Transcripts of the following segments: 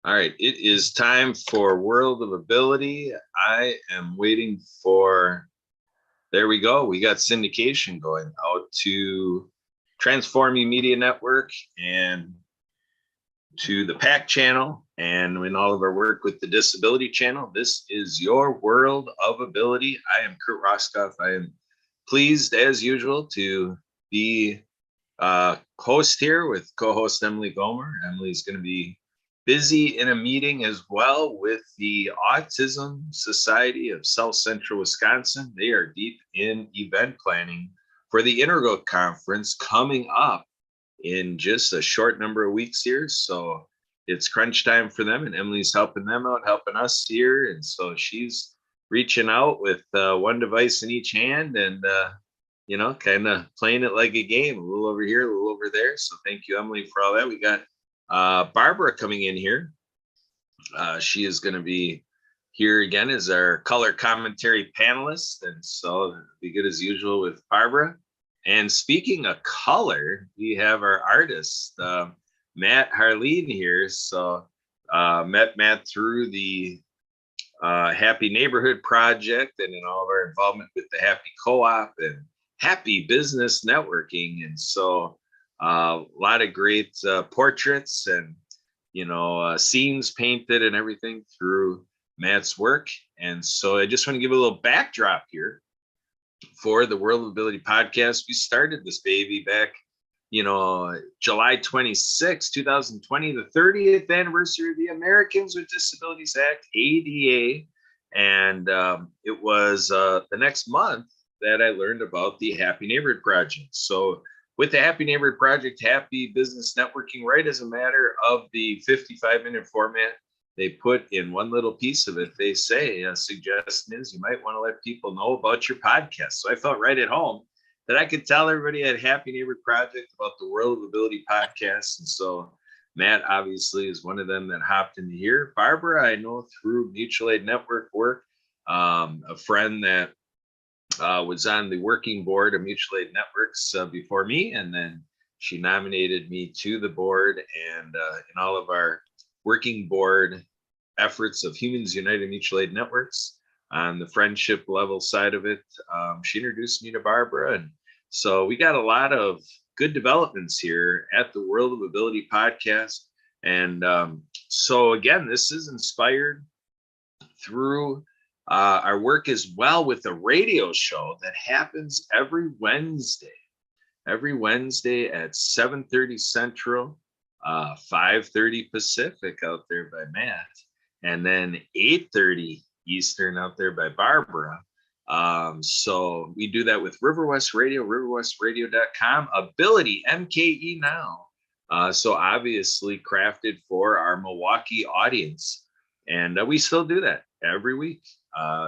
All right, it is time for World of Ability. I am waiting for, there we go. We got syndication going out to Transforming Media Network and to the PAC channel and in all of our work with the Disability channel. This is your World of Ability. I am Kurt Roskoff. I am pleased as usual to be host here with co-host Emily Gomer. Emily's going to be busy in a meeting as well with the Autism Society of South Central Wisconsin. They are deep in event planning for the Intergo Conference coming up in just a short number of weeks here. So it's crunch time for them, and Emily's helping them out, helping us here. And so she's reaching out with one device in each hand and kind of playing it like a game, a little over here, a little over there. So thank you, Emily, for all that. We got Barbara coming in here. She is going to be here again as our color commentary panelist. And so it'll be good as usual with Barbara. And speaking of color, we have our artist, Matt Harleen here. So met Matt through the Happy Neighborhood Project and in all of our involvement with the Happy Co-op and Happy Business Networking. And so a lot of great portraits and, scenes painted and everything through Matt's work. And so I just want to give a little backdrop here for the World of Ability podcast. We started this baby back, July 26, 2020, the 30th anniversary of the Americans with Disabilities Act, ADA. And it was the next month that I learned about the Happy Neighborhood Project. So with the Happy Neighborhood Project, Happy Business Networking, right as a matter of the 55-minute format, they put in one little piece of it. They say, a suggestion is you might want to let people know about your podcast. So I felt right at home that I could tell everybody at Happy Neighborhood Project about the World of Ability podcast. And so Matt obviously is one of them that hopped into here. Barbara, I know through Mutual Aid Network work, a friend that was on the working board of Mutual Aid Networks before me, and then she nominated me to the board. And in all of our working board efforts of Humans United Mutual Aid Networks on the friendship level side of it, she introduced me to Barbara. And so we got a lot of good developments here at the World of Ability podcast. And so again, this is inspired through our work as well with a radio show that happens every Wednesday at 7:30 Central, 5:30 Pacific out there by Matt, and then 8:30 Eastern out there by Barbara. So we do that with Riverwest Radio, riverwestradio.com, Ability, MKE now. So obviously crafted for our Milwaukee audience. And we still do that every week.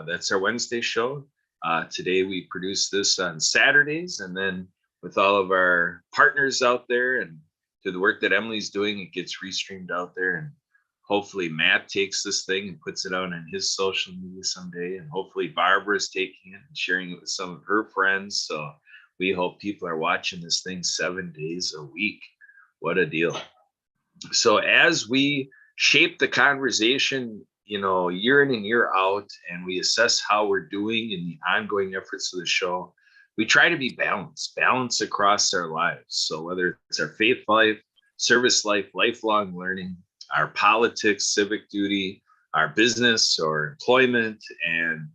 That's our Wednesday show. Today we produce this on Saturdays, and then with all of our partners out there and to the work that Emily's doing, it gets restreamed out there. And hopefully Matt takes this thing and puts it out on his social media someday. And hopefully Barbara's taking it and sharing it with some of her friends. So we hope people are watching this thing 7 days a week. What a deal. So as we shape the conversation, year in and year out, and we assess how we're doing in the ongoing efforts of the show, we try to be balanced across our lives. So whether it's our faith life, service life, lifelong learning, our politics, civic duty, our business or employment, and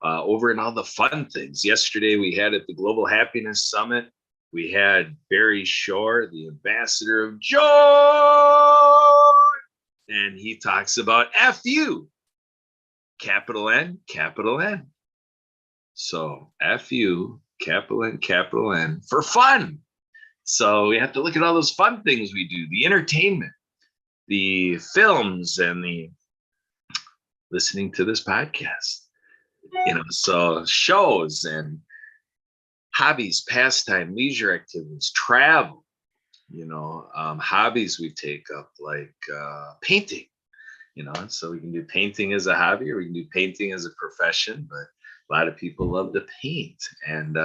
over in all the fun things. Yesterday we had at the Global Happiness Summit, we had Barry Shore, the ambassador of joy, and he talks about FU, capital N, capital N. So FU, capital N, for fun. So we have to look at all those fun things we do, the entertainment, the films, and the listening to this podcast, so shows and hobbies, pastime, leisure activities, travel, hobbies we take up like painting, so we can do painting as a hobby or we can do painting as a profession, but a lot of people love to paint. And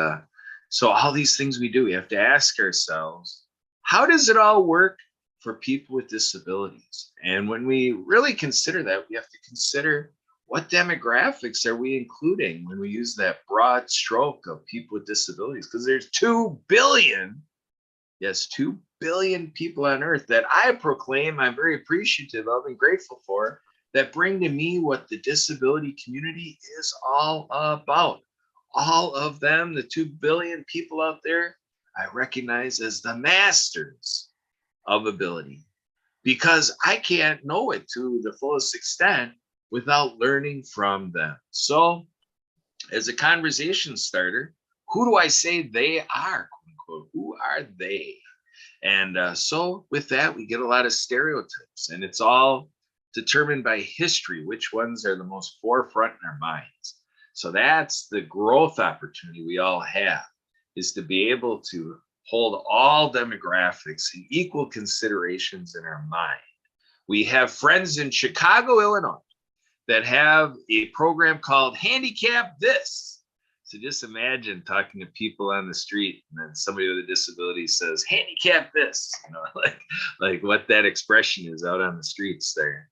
so all these things we do, we have to ask ourselves, how does it all work for people with disabilities. And when we really consider that, we have to consider what demographics are we including when we use that broad stroke of people with disabilities? Because there's 2 billion, yes, 2 billion people on earth that I proclaim I'm very appreciative of and grateful for, that bring to me what the disability community is all about. All of them, the 2 billion people out there, I recognize as the masters of ability, because I can't know it to the fullest extent without learning from them. So, as a conversation starter, who do I say they are? Quote unquote, who are they? And so, with that, we get a lot of stereotypes, and it's all determined by history, which ones are the most forefront in our minds. So, that's the growth opportunity we all have, is to be able to hold all demographics in equal considerations in our mind. We have friends in Chicago, Illinois, that have a program called Handicap This. So just imagine talking to people on the street, and then somebody with a disability says, handicap this, like what that expression is out on the streets there.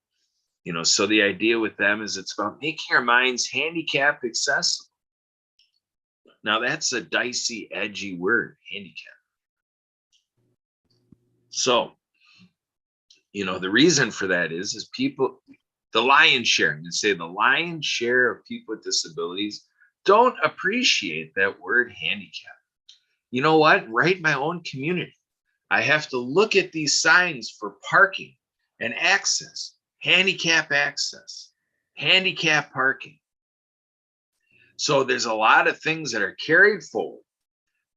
So the idea with them is it's about making our minds handicap accessible. Now that's a dicey, edgy word, handicap. So, the reason for that is people, the lion's share, I'm going to say the lion's share of people with disabilities don't appreciate that word handicap. You know what? Right in my own community, I have to look at these signs for parking and access, handicap access, handicap parking. So there's a lot of things that are carried forward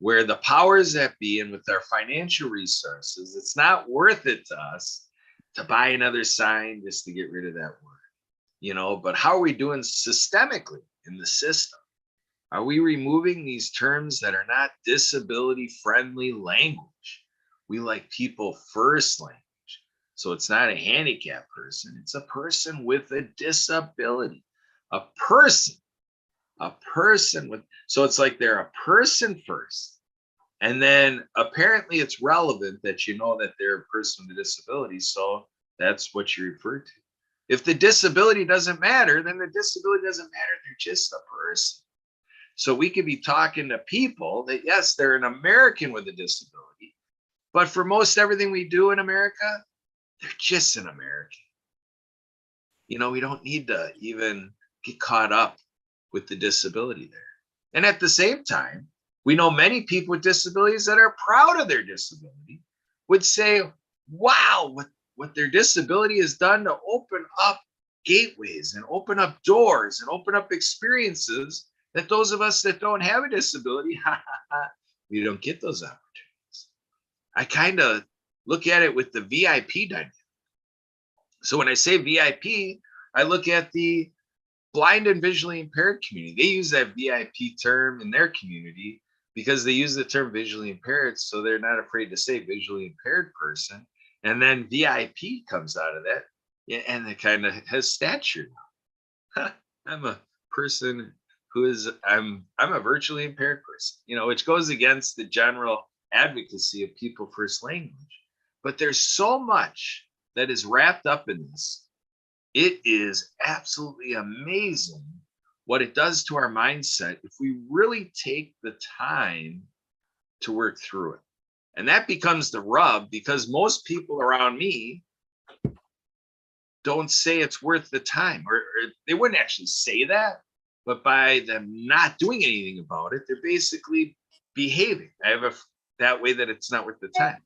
where the powers that be, and with our financial resources, it's not worth it to us to buy another sign just to get rid of that word. But how are we doing systemically in the system? Are we removing these terms that are not disability friendly language? We like people first language. So it's not a handicapped person, it's a person with a disability. A person with, so it's like they're a person first. And then apparently it's relevant that that they're a person with a disability. So that's what you refer to. If the disability doesn't matter, then the disability doesn't matter. They're just a person. So we could be talking to people that, yes, they're an American with a disability, but for most everything we do in America, they're just an American. We don't need to even get caught up with the disability there. And at the same time, we know many people with disabilities that are proud of their disability, would say, wow, what their disability has done to open up gateways and open up doors and open up experiences that those of us that don't have a disability, we don't get those opportunities. I kind of look at it with the VIP dynamic. So when I say VIP, I look at the blind and visually impaired community. They use that VIP term in their community because they use the term visually impaired, so they're not afraid to say visually impaired person. And then VIP comes out of that, and it kind of has stature now. I'm a person I'm a virtually impaired person, which goes against the general advocacy of people first language. But there's so much that is wrapped up in this. It is absolutely amazing what it does to our mindset if we really take the time to work through it. And that becomes the rub, because most people around me don't say it's worth the time, or they wouldn't actually say that, but by them not doing anything about it, they're basically behaving. That way that it's not worth the time.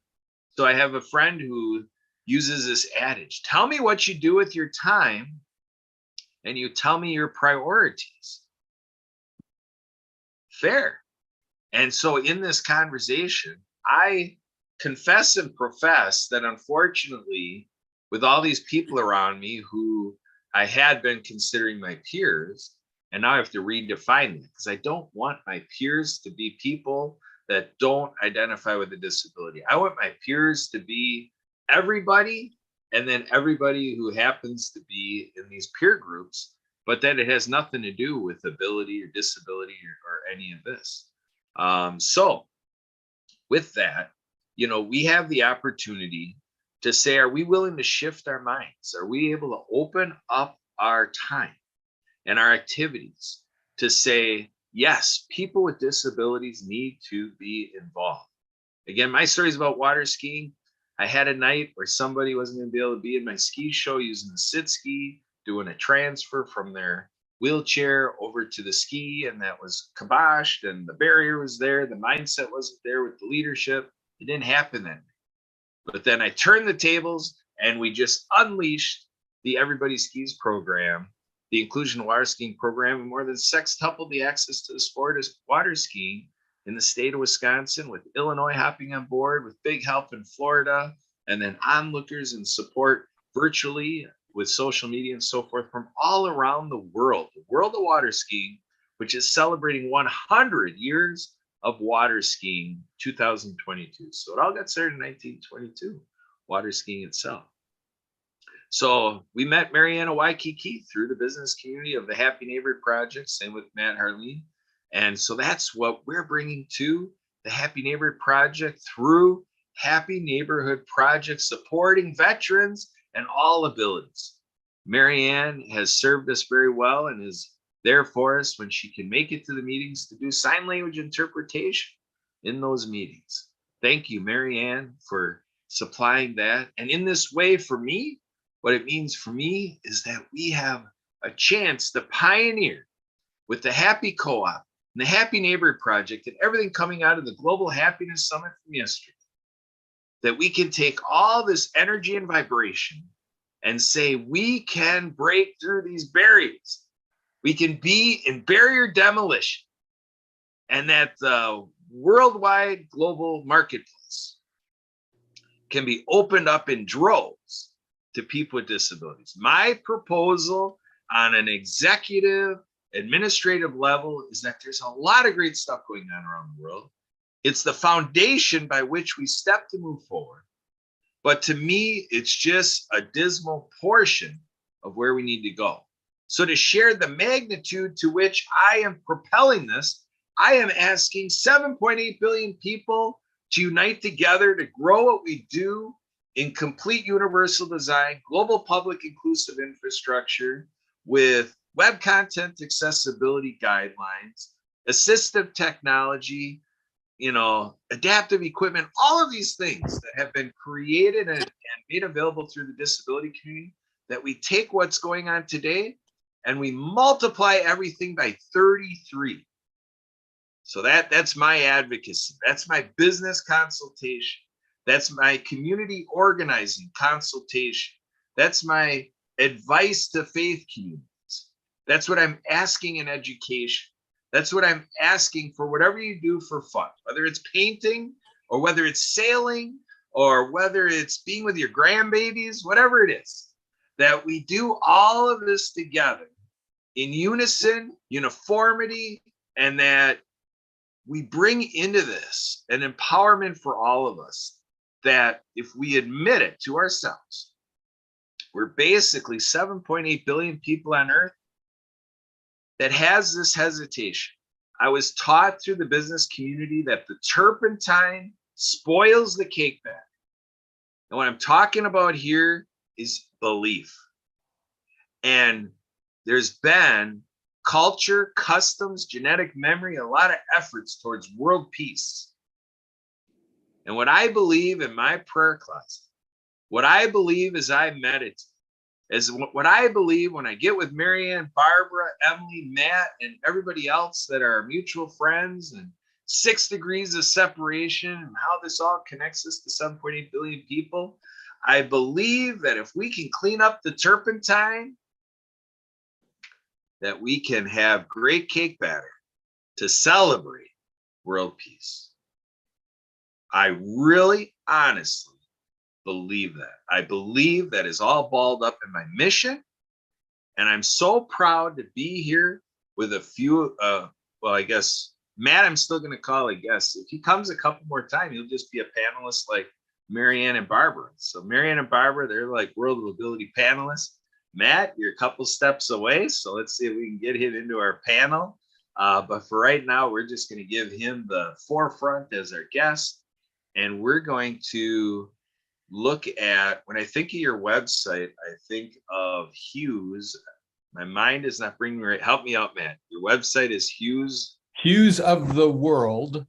So I have a friend who uses this adage: tell me what you do with your time, and you tell me your priorities. Fair. And so in this conversation, I confess and profess that unfortunately, with all these people around me who I had been considering my peers, and now I have to redefine that, because I don't want my peers to be people that don't identify with a disability. I want my peers to be everybody, and then everybody who happens to be in these peer groups, but that it has nothing to do with ability or disability or any of this. So with that, we have the opportunity to say, are we willing to shift our minds? Are we able to open up our time and our activities to say, yes, people with disabilities need to be involved? Again, my story is about water skiing. I had a night where somebody wasn't going to be able to be in my ski show using the sit ski, doing a transfer from their wheelchair over to the ski, and that was kiboshed, and the barrier was there. The mindset wasn't there with the leadership. It didn't happen then. But then I turned the tables and we just unleashed the Everybody Skis program, the Inclusion Water Skiing program, and more than sextupled the access to the sport as water skiing in the state of Wisconsin, with Illinois hopping on board, with big help in Florida, and then onlookers and support virtually with social media and so forth from all around the world of water skiing, which is celebrating 100 years of water skiing 2022. So it all got started in 1922, water skiing itself. So we met Mariana Waikiki through the business community of the Happy Neighborhood Project, same with Matt Harleen. And so that's what we're bringing to the Happy Neighborhood Project through Happy Neighborhood Project, supporting veterans and all abilities. Marianne has served us very well and is there for us when she can make it to the meetings to do sign language interpretation in those meetings. Thank you, Marianne, for supplying that. And in this way, for me, what it means for me is that we have a chance to pioneer with the Happy Co-op and the Happy Neighborhood Project and everything coming out of the Global Happiness Summit from yesterday, that we can take all this energy and vibration and say we can break through these barriers. We can be in barrier demolition, and that the worldwide global marketplace can be opened up in droves to people with disabilities. My proposal on an executive, administrative level is that there's a lot of great stuff going on around the world. It's the foundation by which we step to move forward. But to me, it's just a dismal portion of where we need to go. So to share the magnitude to which I am propelling this, I am asking 7.8 billion people to unite together to grow what we do in complete universal design, global public inclusive infrastructure with web content accessibility guidelines, assistive technology, adaptive equipment, all of these things that have been created and made available through the disability community, that we take what's going on today and we multiply everything by 33. So that's my advocacy. That's my business consultation. That's my community organizing consultation. That's my advice to faith communities. That's what I'm asking in education. That's what I'm asking for whatever you do for fun, whether it's painting or whether it's sailing or whether it's being with your grandbabies, whatever it is, that we do all of this together in unison, uniformity, and that we bring into this an empowerment for all of us, that if we admit it to ourselves, we're basically 7.8 billion people on Earth that has this hesitation. I was taught through the business community that the turpentine spoils the cake batter. And what I'm talking about here is belief. And there's been culture, customs, genetic memory, a lot of efforts towards world peace. And what I believe in my prayer closet, what I believe as I meditate, is what I believe when I get with Marianne, Barbara, Emily, Matt, and everybody else that are mutual friends, and 6 degrees of separation and how this all connects us to 7.8 billion people. I believe that if we can clean up the turpentine, that we can have great cake batter to celebrate world peace. I really, honestly believe that. I believe that is all balled up in my mission. And I'm so proud to be here with a few, well, I guess, Matt, I'm still going to call a guest. If he comes a couple more times, he'll just be a panelist like Marianne and Barbara. So Marianne and Barbara, they're like World of Ability panelists. Matt, you're a couple steps away. So let's see if we can get him into our panel. But for right now, we're just going to give him the forefront as our guest. And we're going to look at, when I think of your website, I think of Hughes. My mind is not bringing me right. Help me out, Matt. Your website is HughesoftheWorld.com.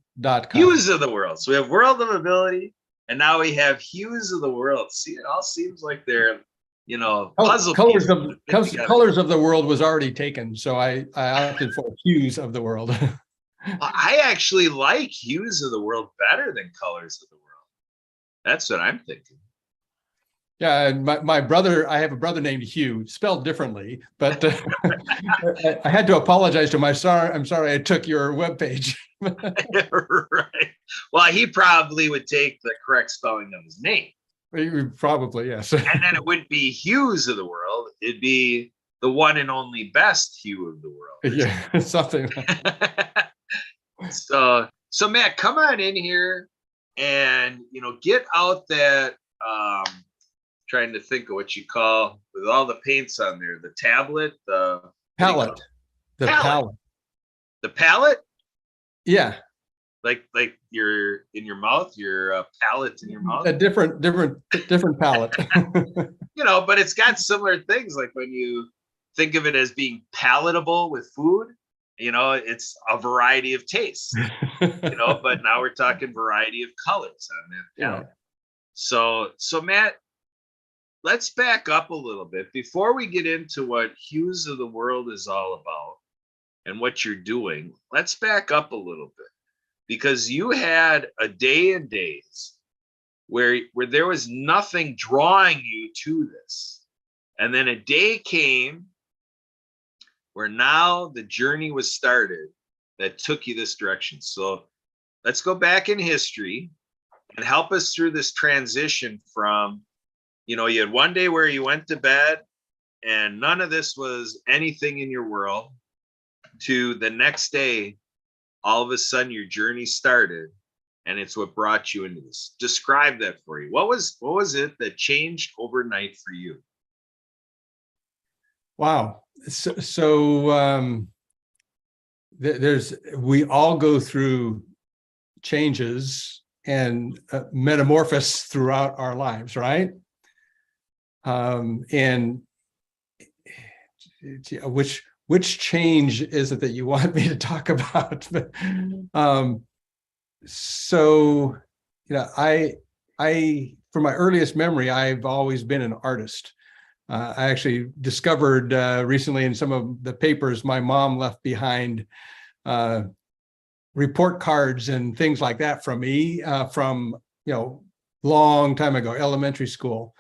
Hughes of the World. So we have World of Ability, and now we have Hughes of the World. See, it all seems like they're, puzzle Colors pieces of that fit together. Colors of the World was already taken, so I opted for Hues of the World. I actually like Hughes of the World better than Colors of the World. That's what I'm thinking. Yeah, and my brother, I have a brother named Hugh, spelled differently, but I had to apologize to my son. I'm sorry I took your webpage. Right. Well, he probably would take the correct spelling of his name. Probably, yes. And then it wouldn't be Hughes of the World. It'd be the one and only best Hugh of the world. Yeah, something. So Matt, come on in here and, get out that, trying to think of what you call, with all the paints on there, the tablet, the palette. The palette. The palette? Yeah. Like you're in your mouth, your palate in your mouth. A different palette. But it's got similar things. Like when you think of it as being palatable with food, it's a variety of tastes. But now we're talking variety of colors on that palette. Yeah. So Matt, let's back up a little bit before we get into what Hughes of the World is all about and what you're doing. Let's back up a little bit, because you had a day and days where there was nothing drawing you to this. And then a day came where now the journey was started that took you this direction. So let's go back in history and help us through this transition from, you had one day where you went to bed and none of this was anything in your world, to the next day, all of a sudden your journey started, and it's what brought you into this. Describe that for you. What was it that changed overnight for you? Wow. We all go through changes and metamorphosis throughout our lives, right? And which change is it that you want me to talk about? I from my earliest memory, I've always been an artist. I actually discovered recently in some of the papers my mom left behind report cards and things like that from me from long time ago, elementary school,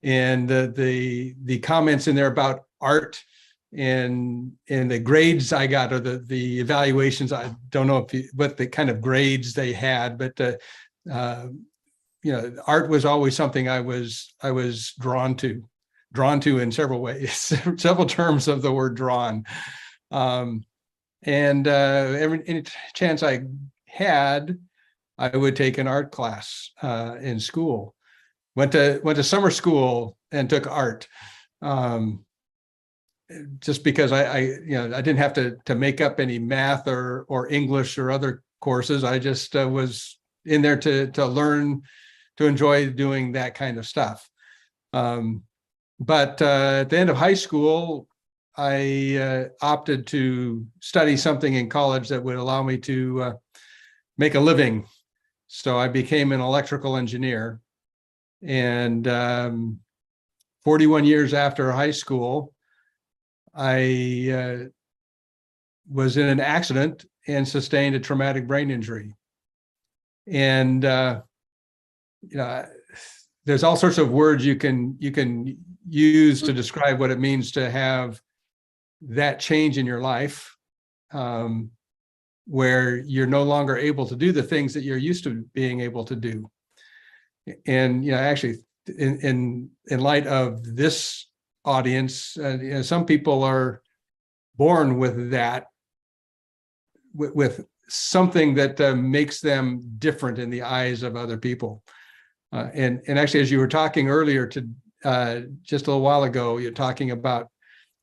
and the comments in there about art and the grades I got, or the evaluations. I don't know what the kind of grades they had, but art was always something I was drawn to in several ways, several terms of the word drawn. And any chance I had, I would take an art class in school. Went to summer school and took art. Just because I didn't have to make up any math or English or other courses. I just was in there to learn, to enjoy doing that kind of stuff. But at the end of high school, I opted to study something in college that would allow me to make a living. So I became an electrical engineer. And 41 years after high school, I was in an accident and sustained a traumatic brain injury. And there's all sorts of words you can use to describe what it means to have that change in your life, where you're no longer able to do the things that you're used to being able to do. And actually, in light of this audience, some people are born with that, with something that makes them different in the eyes of other people. And actually, as you were talking earlier just a little while ago, you're talking about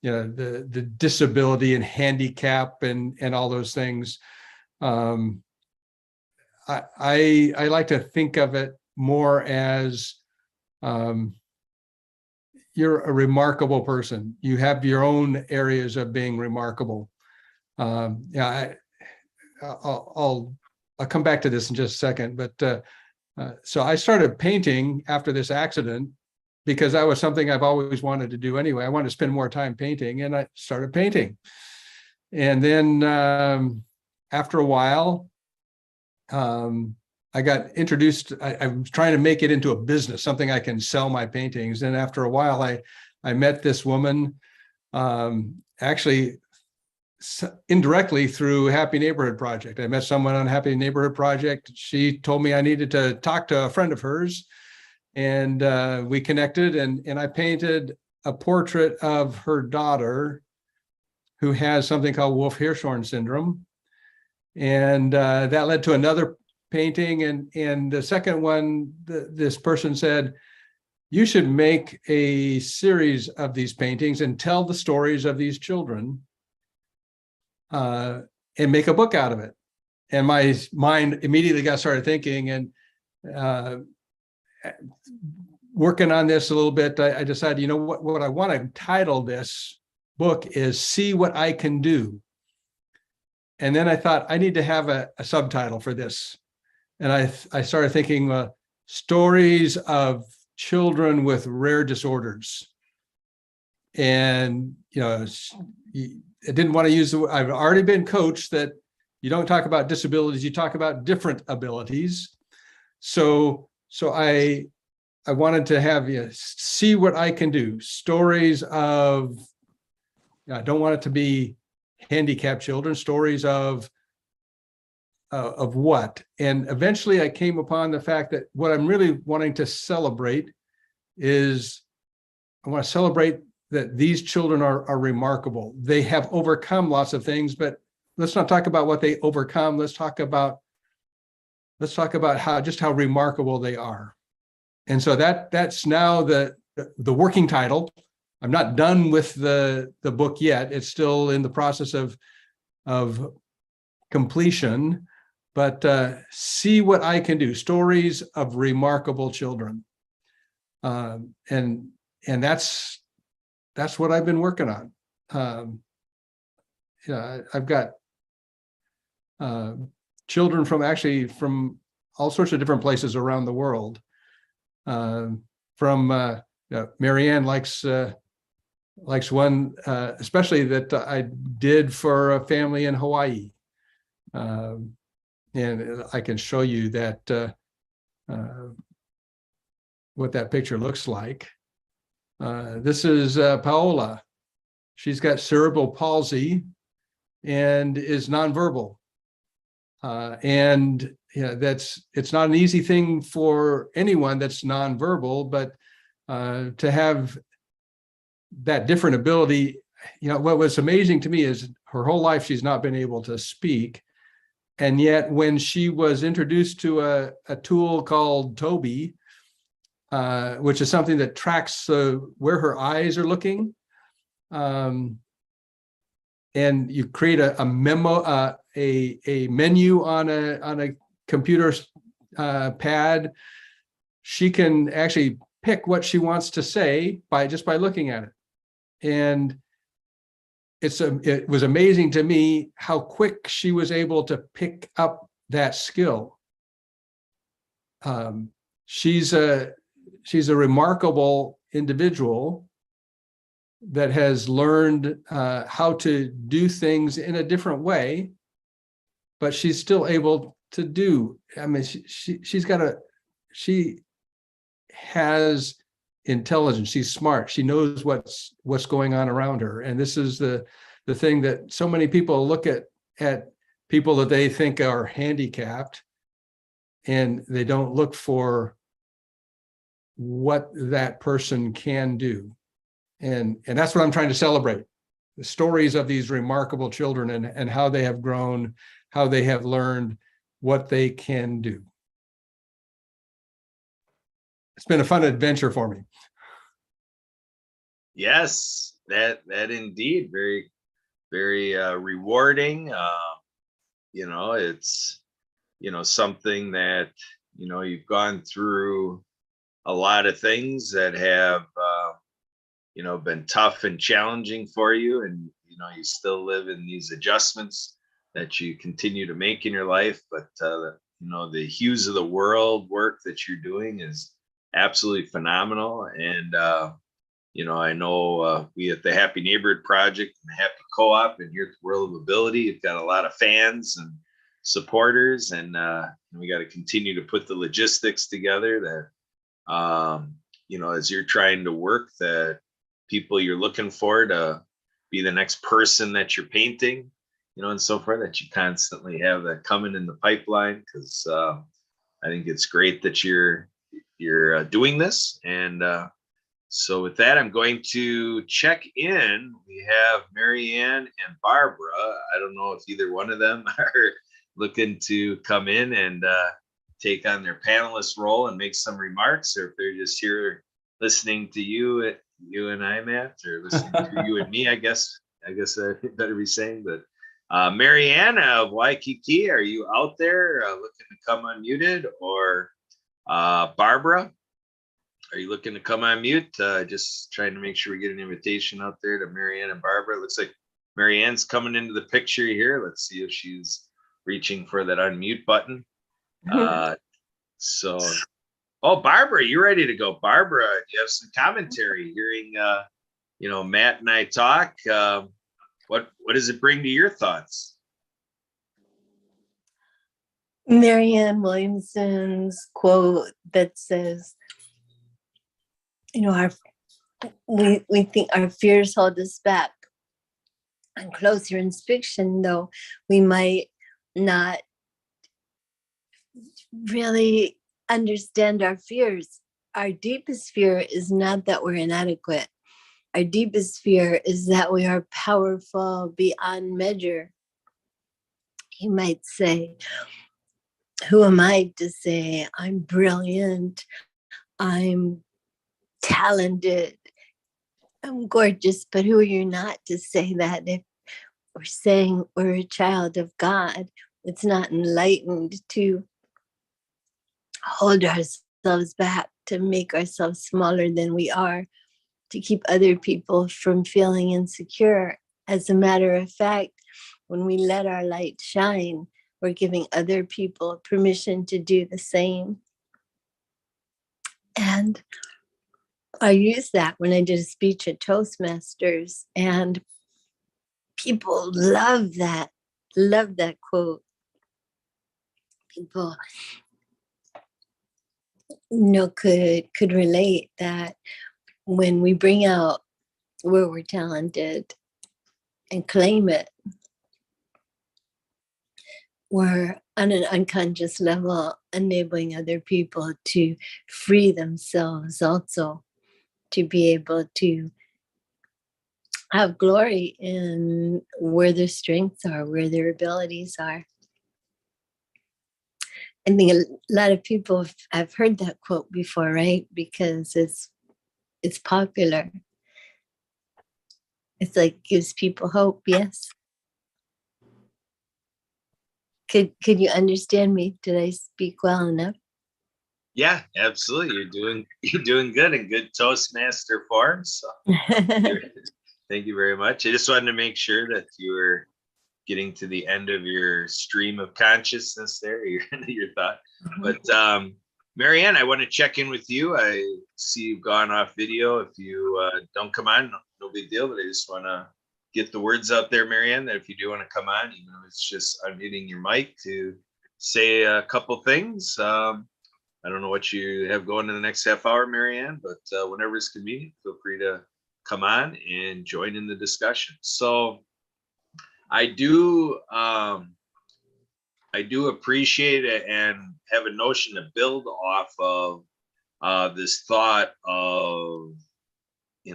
the disability and handicap and all those things. I like to think of it more as you're a remarkable person. You have your own areas of being remarkable. Yeah, I'll come back to this in just a second, but so I started painting after this accident because that was something I've always wanted to do anyway. I wanted to spend more time painting, and I started painting. And then after a while, I got introduced. I was trying to make it into a business, something I can sell my paintings. And after a while, I met this woman, actually indirectly through Happy Neighborhood Project. I met someone on Happy Neighborhood Project. She told me I needed to talk to a friend of hers, and we connected, and I painted a portrait of her daughter who has something called Wolff-Hirschhorn syndrome. And that led to another painting. And the second one, this person said, you should make a series of these paintings and tell the stories of these children and make a book out of it. And my mind immediately got started thinking, and working on this a little bit, I decided, you know, what I want to title this book is See What I Can Do. And then I thought I need to have a subtitle for this. And I started thinking stories of children with rare disorders. And, you know, I didn't want to use I've already been coached that you don't talk about disabilities, you talk about different abilities. So I wanted to have you see what I can do. Stories of, I don't want it to be handicapped children, stories of what. And eventually I came upon the fact that what I'm really wanting to celebrate is, I want to celebrate that these children are remarkable. They have overcome lots of things, but let's not talk about what they overcome. Let's talk about how remarkable they are. And so that's now the working title. I'm not done with the book yet. It's still in the process of completion, but see what I can do. Stories of remarkable children, and that's what I've been working on. I've got children from all sorts of different places around the world. Marianne likes one, especially that I did for a family in Hawaii. And I can show you that what that picture looks like. This is Paola. She's got cerebral palsy and is nonverbal. And it's not an easy thing for anyone that's nonverbal, but to have that different ability, what was amazing to me is her whole life she's not been able to speak. And yet when she was introduced to a tool called Toby, which is something that tracks where her eyes are looking, and you create a menu on a computer pad, she can actually pick what she wants to say by looking at it. And it was amazing to me how quick she was able to pick up that skill. She's a remarkable individual that has learned how to do things in a different way, but she's still able to do. I mean, she has intelligence. She's smart. She knows what's going on around her. And this is the thing that so many people look at people that they think are handicapped, and they don't look for what that person can do. And that's what I'm trying to celebrate. The stories of these remarkable children and how they have grown, how they have learned what they can do. It's been a fun adventure for me. Yes, that indeed, very, very rewarding. It's something that you've gone through a lot of things that have, been tough and challenging for you. And, you still live in these adjustments that you continue to make in your life. But, the Hues of the World work that you're doing is absolutely phenomenal. And, I know we at the Happy Neighborhood Project and the Happy Co-op and here at the World of Ability, you've got a lot of fans and supporters, and we got to continue to put the logistics together that, as you're trying to work, that people you're looking for to be the next person that you're painting, and so forth, that you constantly have that coming in the pipeline. Because I think it's great that you're doing this. And so with that, I'm going to check in. We have Marianne and Barbara. I don't know if either one of them are looking to come in and take on their panelist role and make some remarks, or if they're just here listening to you and I, Matt, or listening to you and me, I guess I better be saying. But Marianne of Waikiki, are you out there looking to come unmuted? Or Barbara, are you looking to come on mute? Just trying to make sure we get an invitation out there to Marianne and Barbara. It looks like Marianne's coming into the picture here. Let's see if she's reaching for that unmute button. Oh, Barbara, you ready to go? Barbara, you have some commentary hearing, Matt and I talk. What does it bring to your thoughts? Marianne Williamson's quote that says, we think our fears hold us back. On closer inspection, though, we might not really understand our fears. Our deepest fear is not that we're inadequate. Our deepest fear is that we are powerful beyond measure. You might say, who am I to say I'm brilliant, I'm talented, I'm gorgeous? But who are you not to say that? If we're saying we're a child of God, it's not enlightened to hold ourselves back, to make ourselves smaller than we are, to keep other people from feeling insecure. As a matter of fact, when we let our light shine, we're giving other people permission to do the same. And I used that when I did a speech at Toastmasters, and people love that quote. People, could relate that when we bring out where we're talented and claim it, we're on an unconscious level enabling other people to free themselves also, to be able to have glory in where their strengths are, where their abilities are. I think a lot of people have heard that quote before, right? Because it's popular. It's like gives people hope. Yes. Could you understand me? Did I speak well enough? Yeah, absolutely. You're doing good in good Toastmaster form. So thank you very much. I just wanted to make sure that you were getting to the end of your stream of consciousness there, your thought. But Marianne, I want to check in with you. I see you've gone off video. If you don't come on, no big deal, but I just want to get the words out there, Marianne, that if you do want to come on, even if it's just unmuting your mic to say a couple things. I don't know what you have going in the next half hour, Marianne, but whenever it's convenient, feel free to come on and join in the discussion. So I do appreciate it and have a notion to build off of this thought of,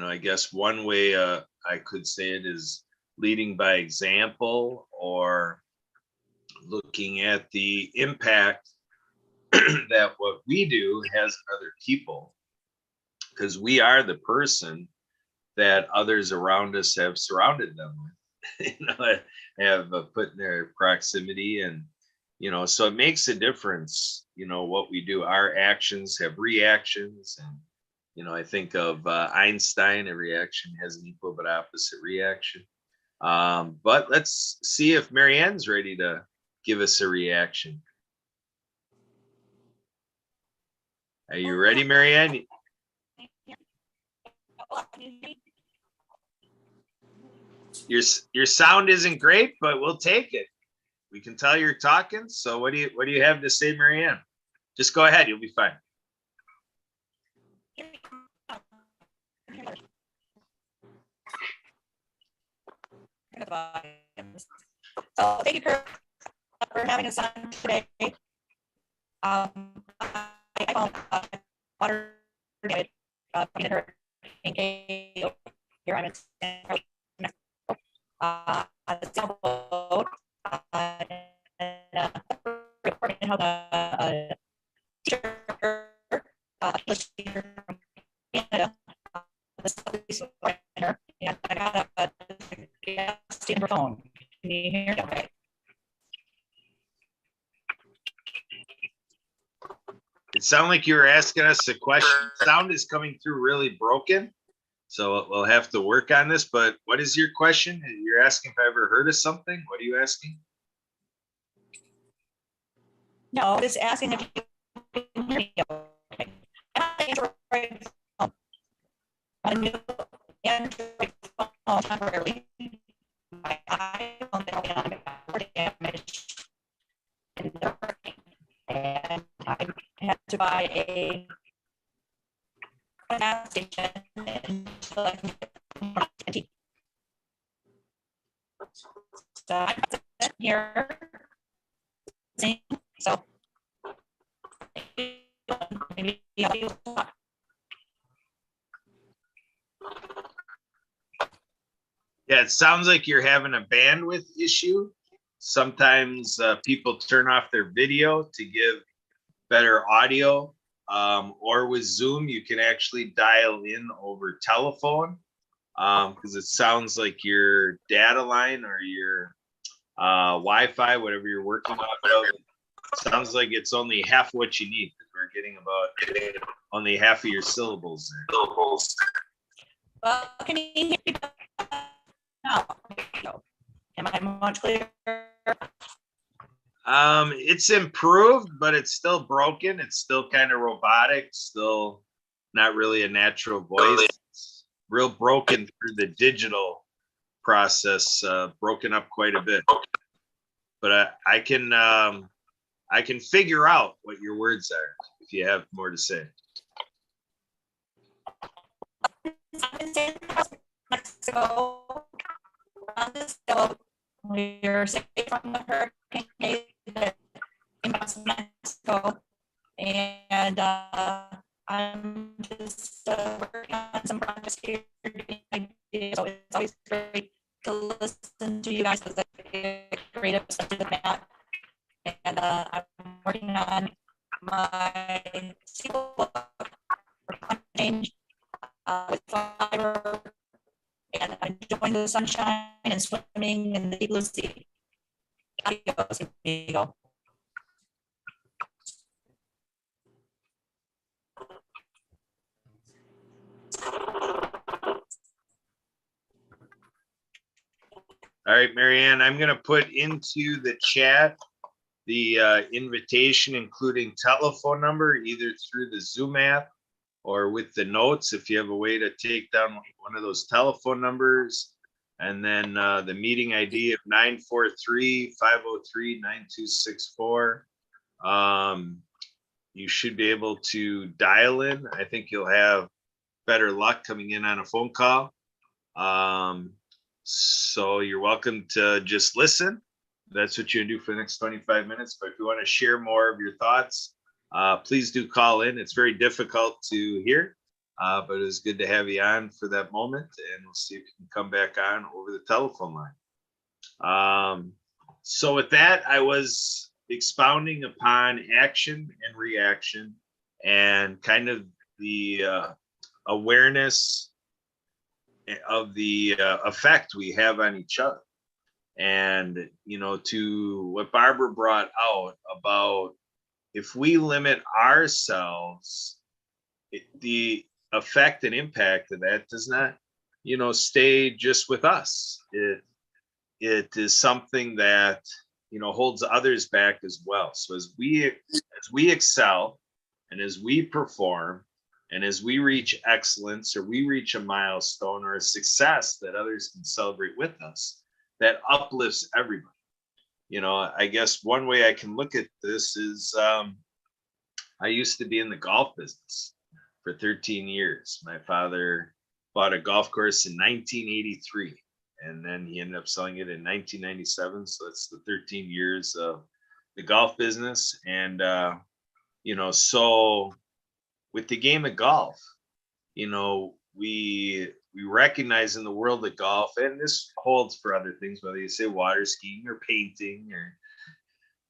I guess one way I could say it is leading by example, or looking at the impact that what we do has other people, because we are the person that others around us have surrounded them with, have put in their proximity. And so it makes a difference, what we do. Our actions have reactions. And, I think of Einstein, a reaction has an equal but opposite reaction. But let's see if Marianne's ready to give us a reaction. Are you ready, Marianne? Your sound isn't great, but we'll take it. We can tell you're talking. So what do you have to say, Marianne? Just go ahead. You'll be fine. So thank you for having us on today. I found water damage from the hurricane here. I'm in on the sailboat. Reporting how the teacher, English teacher from Canada, the Southeast Runner, and I got a guest in her phone. Can you hear me? Okay. It sounded like you were asking us a question. Sound is coming through really broken. So we'll have to work on this, but what is your question? You're asking if I ever heard of something? What are you asking? No, just asking if you can hear me. Okay. Android phone. A new Android phone temporarily. My iPhone got damage in the hurricane, and I had to buy a gas station until I can get warranty. So I'm here. So maybe Yeah, it sounds like you're having a bandwidth issue. Sometimes people turn off their video to give better audio, or with Zoom, you can actually dial in over telephone, because it sounds like your data line or your Wi-Fi, whatever you're working off of, sounds like it's only half what you need, because we're getting about only half of your syllables there. well, can you hear me now? Am I much clearer? It's improved, but it's still broken. It's still kind of robotic, still not really a natural voice. It's real broken through the digital process, broken up quite a bit. But I can figure out what your words are if you have more to say. Mexico, we're safe from the hurricane that came out of Mexico, and I'm just working on some projects here. So it's always great to listen to you guys because I get creative stuff with Matt, and I'm working on my sequel book for climate change with fiber. And I'm enjoying the sunshine and swimming in the deep blue sea. Adios, amigo. All right, Marianne, I'm going to put into the chat the invitation, including telephone number, either through the Zoom app or with the notes, if you have a way to take down one of those telephone numbers, and then the meeting ID of 943-503-9264. You should be able to dial in. I think you'll have better luck coming in on a phone call. So you're welcome to just listen. That's what you do for the next 25 minutes. But if you want to share more of your thoughts, please do call in. It's very difficult to hear, but it's good to have you on for that moment, and we'll see if you can come back on over the telephone line. So with that, I was expounding upon action and reaction and kind of the awareness of the effect we have on each other. And, to what Barbara brought out about if we limit ourselves, the effect and impact of that does not, stay just with us. It is something that, holds others back as well. So as we excel and as we perform and as we reach excellence or we reach a milestone or a success that others can celebrate with us, that uplifts everybody. I guess one way I can look at this is I used to be in the golf business for 13 years. My father bought a golf course in 1983, and then he ended up selling it in 1997. So that's the 13 years of the golf business. And, so with the game of golf, we recognize in the world of golf, and this holds for other things, whether you say water skiing or painting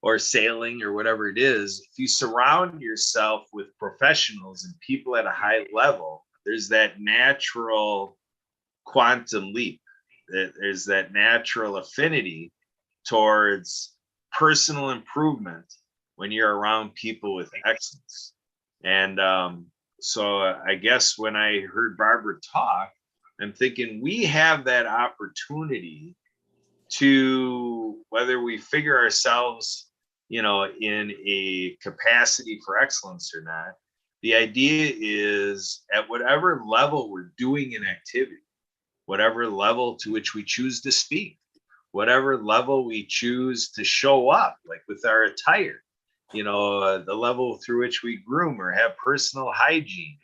or sailing or whatever it is, if you surround yourself with professionals and people at a high level, there's that natural quantum leap. There's that natural affinity towards personal improvement when you're around people with excellence. And so I guess when I heard Barbara talk, I'm thinking we have that opportunity to, whether we figure ourselves, in a capacity for excellence or not, the idea is at whatever level we're doing an activity, whatever level to which we choose to speak, whatever level we choose to show up, like with our attire, the level through which we groom or have personal hygiene,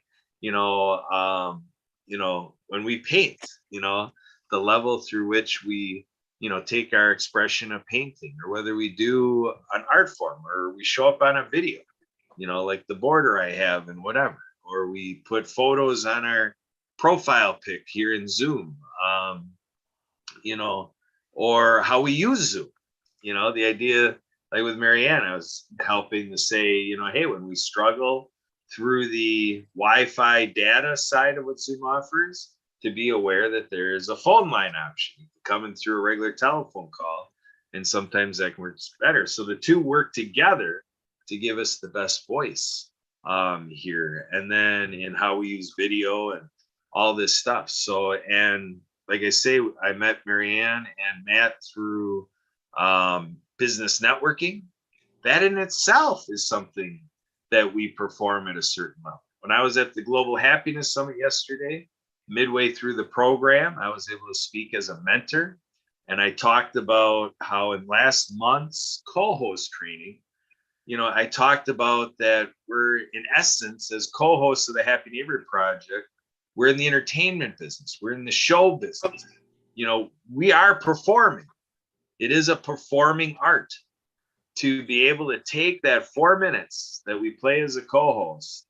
when we paint, the level through which we, take our expression of painting, or whether we do an art form or we show up on a video, like the border I have and whatever, or we put photos on our profile pic here in Zoom, or how we use Zoom, the idea, like with Marianne, I was helping to say, hey, when we struggle through the Wi-Fi data side of what Zoom offers, to be aware that there is a phone line option coming through a regular telephone call. And sometimes that works better. So the two work together to give us the best voice here. And then in how we use video and all this stuff. So, and like I say, I met Marianne and Matt through business networking. That in itself is something that we perform at a certain level. When I was at the Global Happiness Summit yesterday, midway through the program, I was able to speak as a mentor. And I talked about how in last month's co-host training, I talked about that we're in essence, as co-hosts of the Happy Neighborhood Project, we're in the entertainment business. We're in the show business. We are performing. It is a performing art to be able to take that 4 minutes that we play as a co-host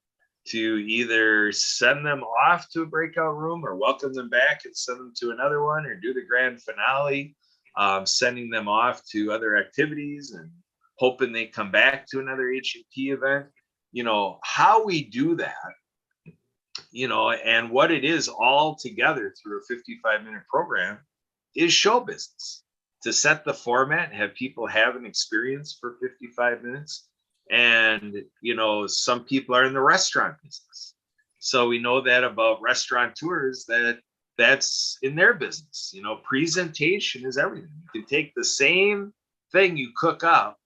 to either send them off to a breakout room or welcome them back and send them to another one, or do the grand finale, sending them off to other activities and hoping they come back to another HEP event. How we do that, and what it is all together through a 55-minute program is show business. To set the format, have people have an experience for 55 minutes. And, some people are in the restaurant business. So we know that about restaurateurs, that's in their business. Presentation is everything. You can take the same thing you cook up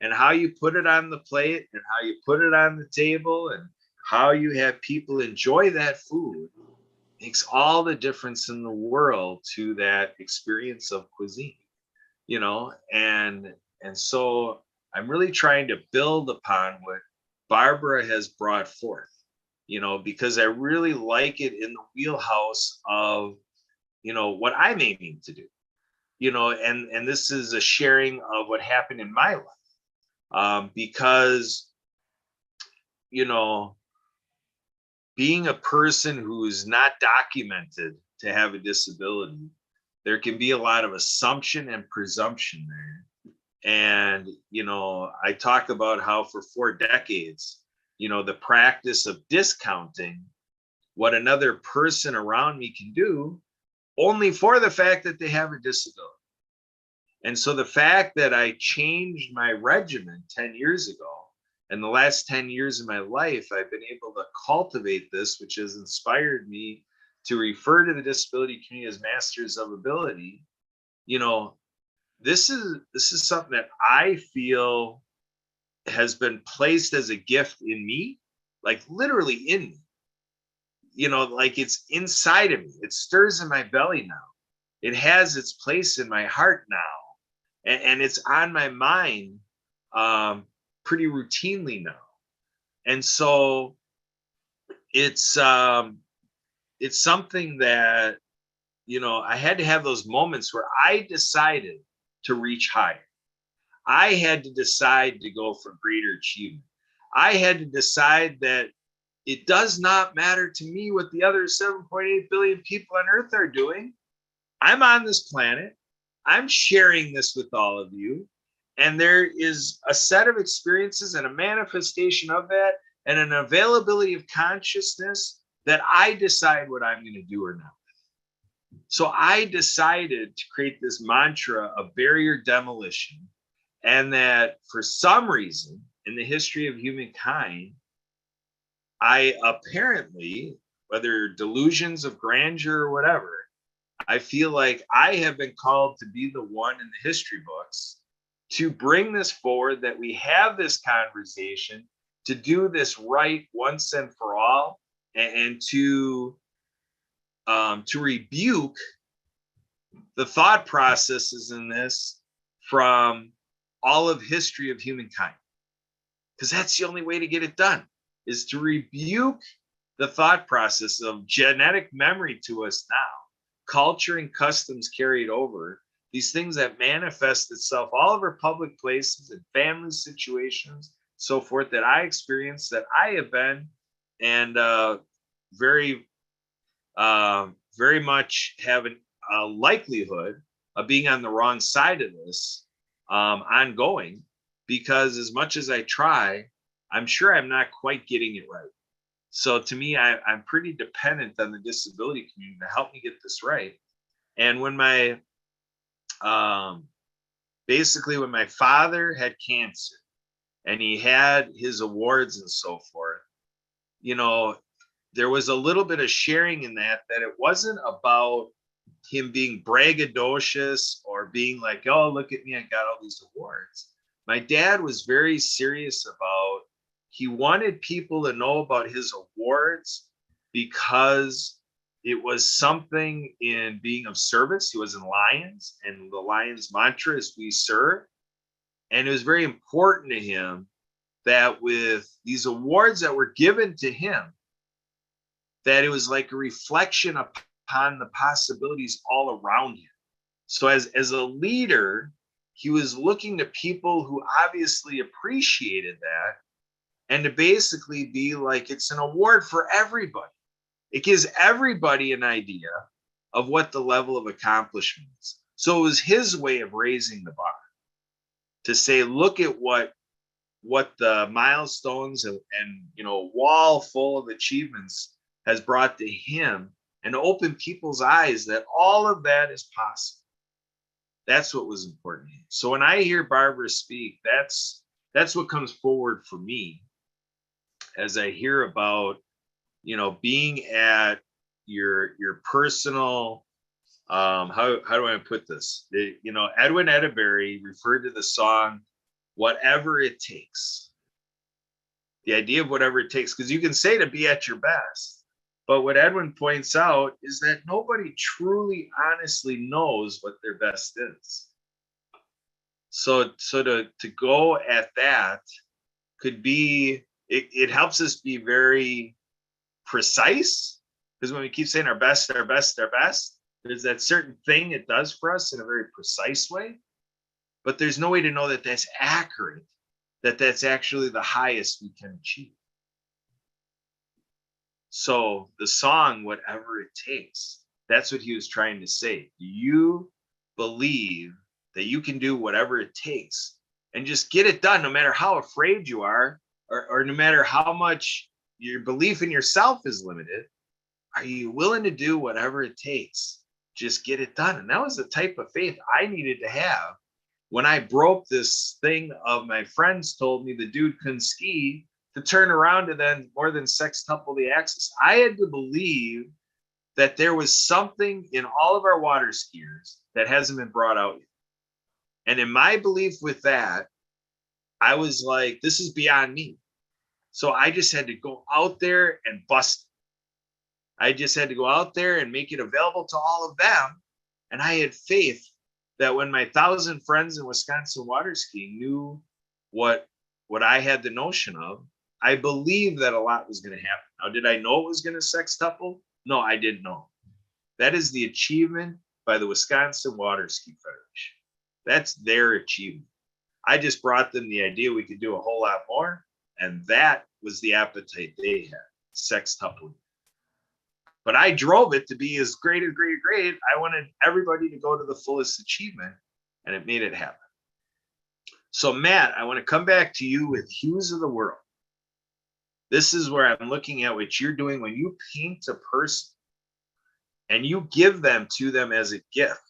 and how you put it on the plate and how you put it on the table and how you have people enjoy that food makes all the difference in the world to that experience of cuisine, and so I'm really trying to build upon what Barbara has brought forth, because I really like it in the wheelhouse of, what I'm aiming to do, and this is a sharing of what happened in my life, because, being a person who's not documented to have a disability, there can be a lot of assumption and presumption there. And, I talk about how for 4 decades, the practice of discounting what another person around me can do only for the fact that they have a disability. And so the fact that I changed my regimen 10 years ago, and the last 10 years of my life, I've been able to cultivate this, which has inspired me to refer to the disability community as masters of ability. You know, this is something that I feel has been placed as a gift in me, like literally in me. You know, like it's inside of me. It stirs in my belly now. It has its place in my heart now, and it's on my mind pretty routinely now. And so it's something that, you know, I had to have those moments where I decided to reach higher. I had to decide to go for greater achievement. I had to decide that it does not matter to me what the other 7.8 billion people on earth are doing. I'm on this planet. I'm sharing this with all of you. And there is a set of experiences and a manifestation of that and an availability of consciousness that I decide what I'm going to do or not. So I decided to create this mantra of barrier demolition, and that for some reason in the history of humankind, I apparently, whether delusions of grandeur or whatever, I feel like I have been called to be the one in the history books to bring this forward, that we have this conversation, to do this right once and for all, and to rebuke the thought processes in this from all of history of humankind. Because that's the only way to get it done, is to rebuke the thought process of genetic memory to us now, culture and customs carried over, these things that manifest itself all over public places and family situations, so forth, that I experienced, that I have been, and very much have a likelihood of being on the wrong side of this ongoing, because as much as I try, I'm sure I'm not quite getting it right. So to me, I'm pretty dependent on the disability community to help me get this right. And when my basically when my father had cancer and he had his awards and so forth, you know, there was a little bit of sharing in that it wasn't about him being braggadocious or being like, oh, look at me, I got all these awards. My dad was very serious about, he wanted people to know about his awards because it was something in being of service. He was in Lions, and the Lions mantra is we serve. And it was very important to him that with these awards that were given to him, that it was like a reflection upon the possibilities all around him. So as a leader, he was looking to people who obviously appreciated that, and to basically be like, it's an award for everybody. It gives everybody an idea of what the level of accomplishment is. So it was his way of raising the bar, to say, look at what the milestones and you know, wall full of achievements has brought to him, and to open people's eyes that all of that is possible. That's what was important. So when I hear Barbara speak, that's what comes forward for me as I hear about, you know, being at your personal, how do I put this? You know, Edwin Edinburgh referred to the song, Whatever It Takes. The idea of whatever it takes, because you can say to be at your best, but what Edwin points out is that nobody truly honestly knows what their best is. So to go at that could be, it helps us be very precise, because when we keep saying our best, our best, our best, there's that certain thing it does for us in a very precise way, but there's no way to know that that's accurate, that that's actually the highest we can achieve. So the song, Whatever It Takes, that's what he was trying to say. Do you believe that you can do whatever it takes and just get it done, no matter how afraid you are, or no matter how much your belief in yourself is limited? Are you willing to do whatever it takes? Just get it done. And that was the type of faith I needed to have when I broke this thing of my friends told me the dude couldn't ski, to turn around and then more than sextuple the axis. I had to believe that there was something in all of our water skiers that hasn't been brought out yet. And in my belief with that, I was like, this is beyond me. So I just had to go out there and bust it. I just had to go out there and make it available to all of them. And I had faith that when my 1,000 friends in Wisconsin water skiing knew what I had the notion of, I believed that a lot was going to happen. Now, did I know it was going to sextuple? No, I didn't know. That is the achievement by the Wisconsin Water Ski Federation. That's their achievement. I just brought them the idea we could do a whole lot more, and that was the appetite they had, sextupling. But I drove it to be as great. I wanted everybody to go to the fullest achievement, and it made it happen. So, Matt, I want to come back to you with Hues of the World. This is where I'm looking at what you're doing when you paint a person and you give them to them as a gift,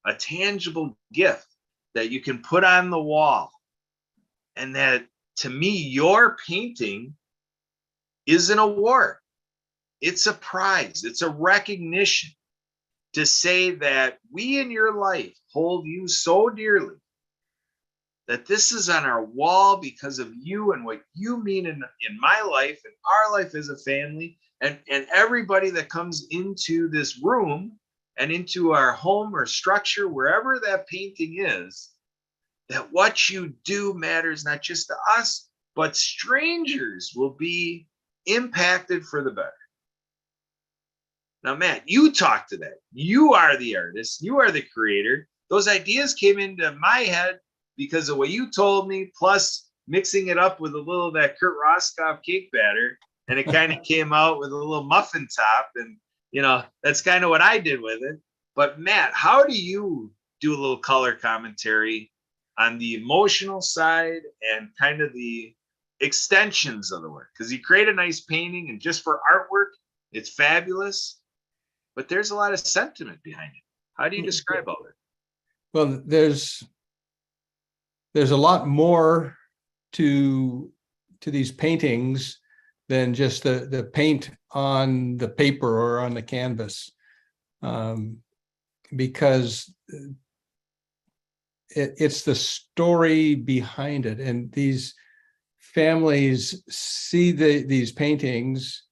a tangible gift that you can put on the wall. And that, to me, your painting is an award. It's a prize. It's a recognition to say that we in your life hold you so dearly that this is on our wall because of you and what you mean in my life and our life as a family, and everybody that comes into this room and into our home or structure, wherever that painting is, that what you do matters not just to us, but strangers will be impacted for the better. Now, Matt, you talk to that. You are the artist. You are the creator. Those ideas came into my head because of what you told me, plus mixing it up with a little of that Kurt Roscoff cake batter, and it kind of came out with a little muffin top, and that's kind of what I did with it. But Matt, how do you do a little color commentary on the emotional side and kind of the extensions of the work? Because you create a nice painting, and just for artwork, it's fabulous, but there's a lot of sentiment behind it. How do you describe all that? Well, there's a lot more to these paintings than just the paint on the paper or on the canvas, because it's the story behind it. And these families see these paintings,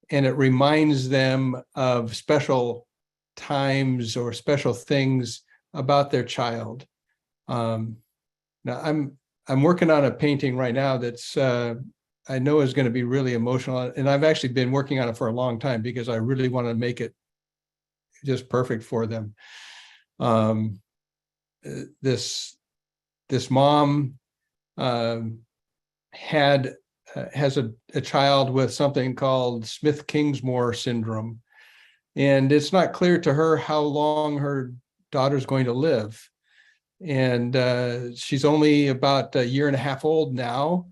and it reminds them of special times or special things about their child. Now I'm working on a painting right now that's I know is going to be really emotional, and I've actually been working on it for a long time because I really want to make it just perfect for them. This mom has a child with something called Smith-Kingsmore syndrome, and it's not clear to her how long her daughter's going to live. And she's only about a year and a half old now,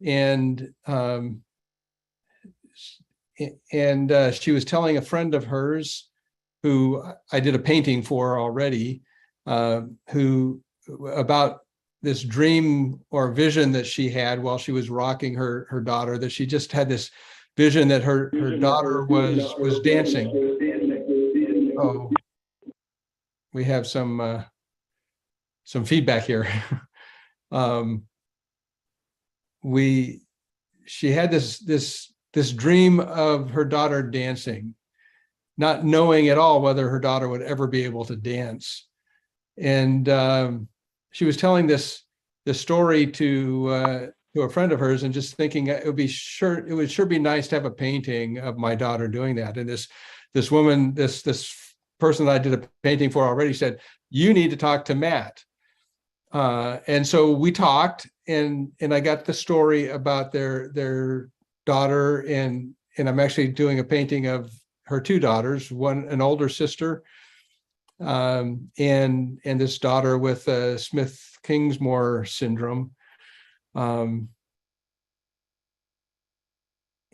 and she was telling a friend of hers who I did a painting for already, who about this dream or vision that she had while she was rocking her daughter, that she just had this vision that her daughter was dancing. Oh, we have some feedback here. She had this dream of her daughter dancing, not knowing at all whether her daughter would ever be able to dance. And she was telling this story to a friend of hers, and just thinking it would sure be nice to have a painting of my daughter doing that. And this woman, this person that I did a painting for already, said, "You need to talk to Matt." And so we talked, and I got the story about their daughter, and I'm actually doing a painting of her two daughters, an older sister, and this daughter with Smith-Kingsmore syndrome. And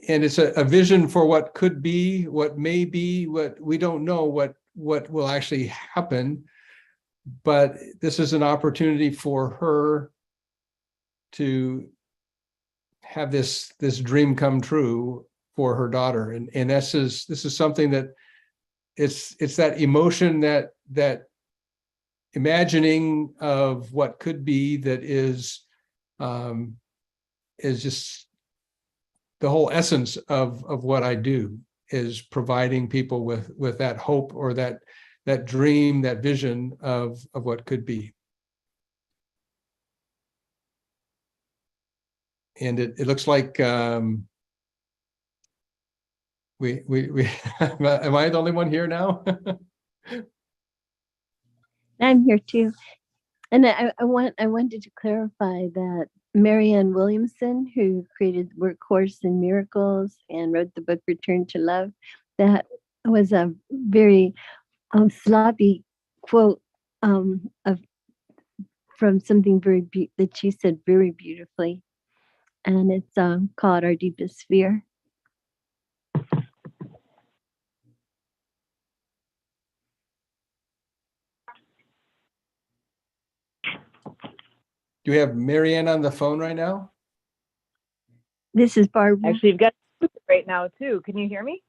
it's a vision for what could be, what may be, what we don't know, what will actually happen. but this is an opportunity for her to have this dream come true for her daughter. And this is something that it's that emotion, that imagining of what could be, that is just the whole essence of what I do, is providing people with that hope, or that dream, that vision of what could be. And it looks like we am I the only one here now? I'm here too. And I wanted to clarify that Marianne Williamson, who created Workhorse and Miracles and wrote the book Return to Love, that was a very sloppy quote of from something that she said very beautifully. And it's called Our Deepest Fear. Do we have Marianne on the phone right now? This is Barbara. Actually, you've got right now too. Can you hear me?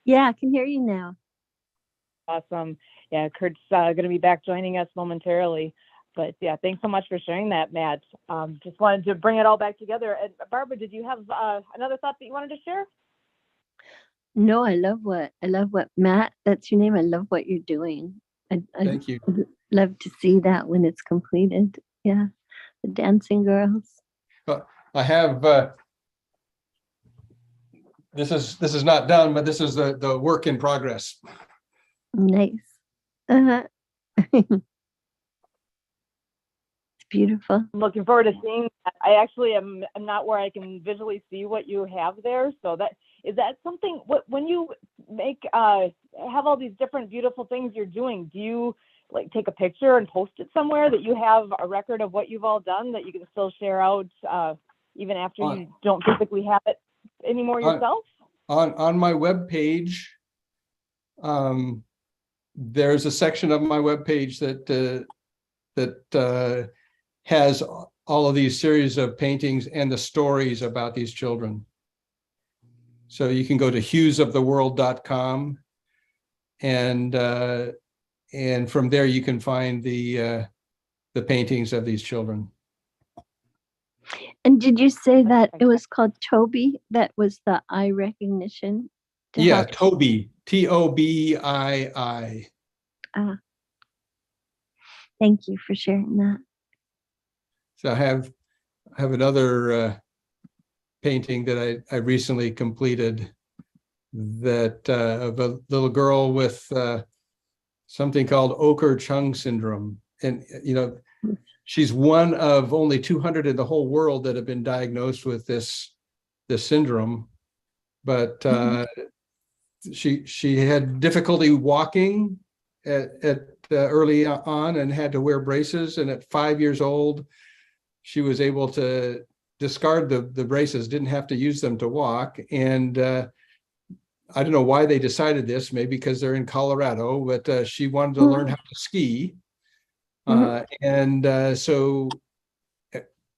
Yeah, I can hear you now. Awesome. Yeah, Kurt's going to be back joining us momentarily. But yeah, thanks so much for sharing that, Matt. Just wanted to bring it all back together. And Barbara, did you have another thought that you wanted to share? No, I love what Matt, that's your name. I love what you're doing. Thank you. I'd love to see that when it's completed. Yeah, the dancing girls. I have this is not done, but this is the work in progress. Nice. It's beautiful. I'm looking forward to seeing that. I actually am not where I can visually see what you have there. So is that something, when you make, have all these different beautiful things you're doing, do you like take a picture and post it somewhere that you have a record of what you've all done that you can still share out even after you don't physically have it anymore yourself? On my web page, there's a section of my web page that has all of these series of paintings and the stories about these children. So you can go to hughesoftheworld.com, and from there you can find the paintings of these children. And did you say that it was called Tobii? That was the eye recognition? Yeah, Tobii, Tobii. Thank you for sharing that. So I have another painting that I recently completed, that of a little girl with something called Oker-Chung syndrome. And, you know, she's one of only 200 in the whole world that have been diagnosed with this syndrome. But she had difficulty walking at early on and had to wear braces. And at 5 years old, she was able to discard the braces, didn't have to use them to walk. And I don't know why they decided this, maybe because they're in Colorado, but she wanted to learn how to ski. So